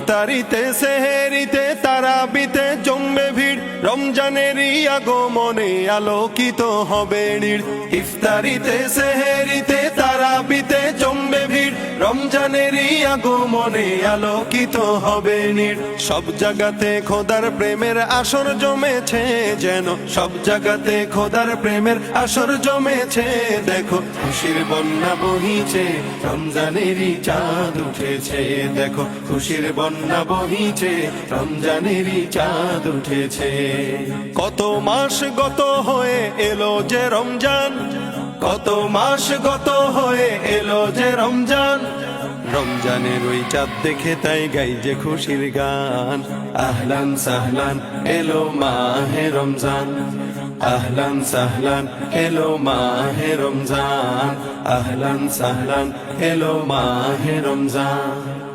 ইফতারিতে সেহেরিতে তারাবিতে জমবে ভিড়, রমজানেরই আগমনে আলোকিত হবে নীড়। ইফতারিতে সেহেরিতে তারাবিতে জমবে ভিড়, রমজানেরই আগমনে আলোকিত হবে নীড়। সব জায়গাতে খোদার প্রেমের আসর জমেছে যেন, সব জায়গাতে খোদার প্রেমের আসর জমেছে। দেখো খুশির বন্যা বহিছে, রমজানেরই চাঁদ উঠেছে। দেখো খুশির বন্যা বহিছে, রমজানেরই চাঁদ উঠেছে। কত মাস গত হয়ে এলো যে রমজান, কত মাস গত হয়ে এলো যে রমজান। রমজানের ওই চাঁদ দেখে তাই গাই যে খুশির গান। আহলান সাহলান এলো মাহে রমজান, আহলান সাহলান এলো মাহে রমজান, আহলান সাহলান এলো মাহে রমজান।